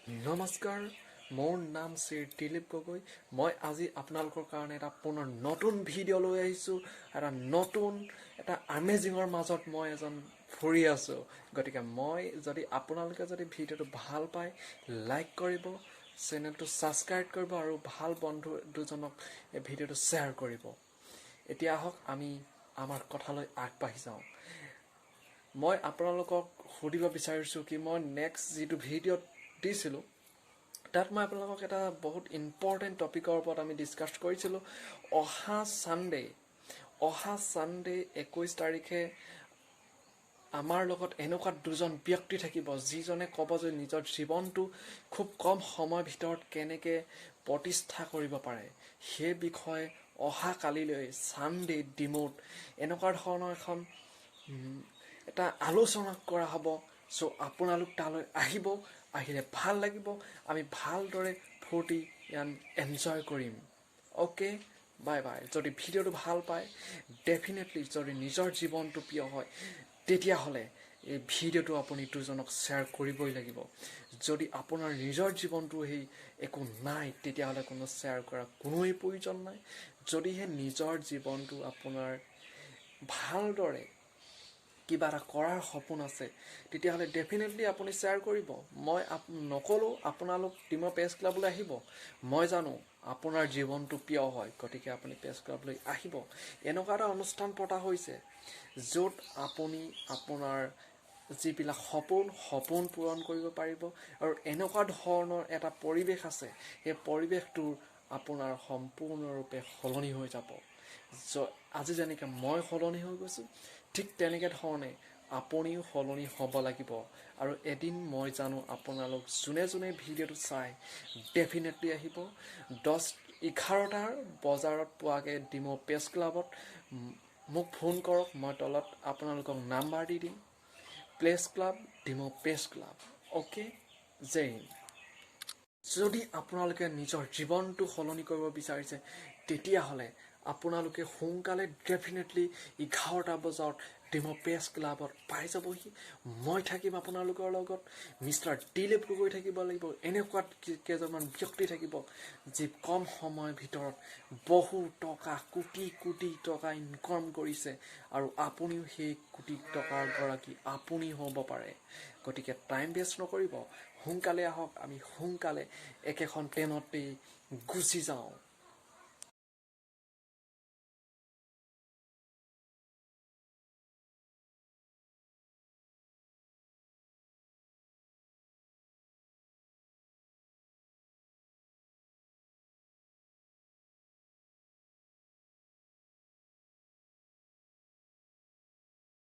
নমস্কাৰ, মোৰ নাম শ্ৰী দিলীপ গগৈ। মই আজি আপোনালোকৰ কাৰণে এটা পুনৰ নতুন ভিডিঅ' লৈ আহিছোঁ। এটা আমেজিঙৰ মাজত মই এজন ফুৰি আছোঁ। গতিকে যদি আপোনালোকে যদি ভিডিঅ'টো ভাল পায়, লাইক কৰিব, চেনেলটো ছাবস্ক্ৰাইব কৰিব আৰু ভাল বন্ধু দুজনক এই ভিডিঅ'টো শ্বেয়াৰ কৰিব। এতিয়া আহক আমি আমাৰ কথালৈ আগবাঢ়ি যাওঁ। মই আপোনালোকক সুধিব বিচাৰিছোঁ কি মই নেক্সট যিটো ভিডিঅ'ত দিছিলোঁ তাত মই আপোনালোকক এটা বহুত ইম্পৰ্টেণ্ট টপিকৰ ওপৰত আমি ডিছকাছ কৰিছিলোঁ। অহা ছানডে 21 তাৰিখে আমাৰ লগত এনেকুৱা দুজন ব্যক্তি থাকিব যিজনে ক'ব যে নিজৰ জীৱনটো খুব কম সময়ৰ ভিতৰত কেনেকৈ প্ৰতিষ্ঠা কৰিব পাৰে সেই বিষয়ে অহা কালিলৈ ছানডে ডিমোত এনেকুৱা ধৰণৰ এখন এটা আলোচনা কৰা হ'ব। চ' আপোনালোক তালৈ আহিলে ভাল লাগিব। আমি ভালদৰে ফূৰ্তি এনজয় কৰিম। Okay, bye bye. যদি ভিডিঅ'টো ভাল পায়, ডেফিনেটলি যদি নিজৰ জীৱনটো প্ৰিয় হয় তেতিয়াহ'লে এই ভিডিঅ'টো আপুনি দুজনক শ্বেয়াৰ কৰিবই লাগিব। যদি আপোনাৰ নিজৰ জীৱনটো একো নাই তেতিয়াহ'লে কোনো শ্বেয়াৰ কৰা কোনোৱেই প্ৰয়োজন নাই। যদিহে নিজৰ জীৱনটো আপোনাৰ ভালদৰে কিবা এটা কৰাৰ সপোন আছে তেতিয়াহ'লে ডেফিনেটলি আপুনি শ্বেয়াৰ কৰিব। মই নক'লোঁ আপোনালোক টিমৰ প্ৰেছ ক্লাবলৈ আহিব। মই জানো আপোনাৰ জীৱনটো প্ৰিয় হয়, গতিকে আপুনি প্ৰেছ ক্লাবলৈ আহিব। এনেকুৱা এটা অনুষ্ঠান পতা হৈছে য'ত আপুনি আপোনাৰ যিবিলাক সপোন পূৰণ কৰিব পাৰিব আৰু এনেকুৱা ধৰণৰ এটা পৰিৱেশ আছে, সেই পৰিৱেশটোৰ আপোনাৰ সম্পূৰ্ণৰূপে সলনি হৈ যাব। আজি যেনেকৈ মই সলনি হৈ গৈছোঁ, ঠিক তেনেকৈ ধৰণে আপুনিও সলনি হ'ব লাগিব। আৰু এদিন মই জানো আপোনালোক যোনে ভিডিঅ'টো চাই ডেফিনেটলি আহিব। 11টা বজাত পোৱাকৈ ডিমৌ প্ৰেছ ক্লাবত মোক ফোন কৰক। মই তলত আপোনালোকক নাম্বাৰ দি দিম। Press club, Dimow press club. Okay, জয় হিন্দ। যদি আপোনালোকে নিজৰ জীৱনটো সলনি কৰিব বিচাৰিছে তেতিয়াহ'লে আপোনালোকে সোনকালে ডেফিনেটলি 11টা বজাত ডিমৌ প্ৰেছ ক্লাবত পাই যাবহি। মই থাকিম আপোনালোকৰ লগত। মিষ্টাৰ দিলীপ গগৈ থাকিব লাগিব। এনেকুৱা কেইজনমান ব্যক্তি থাকিব যি কম সময়ৰ ভিতৰত বহু টকা, কোটি টকা ইনকাম কৰিছে আৰু আপুনিও সেই কোটি টকাৰ গৰাকী আপুনি হ'ব পাৰে। গতিকে টাইম ৱেষ্ট নকৰিব, সোনকালে আহক। আমি সোনকালে একেখন ট্ৰেইনতেই গুচি যাওঁ।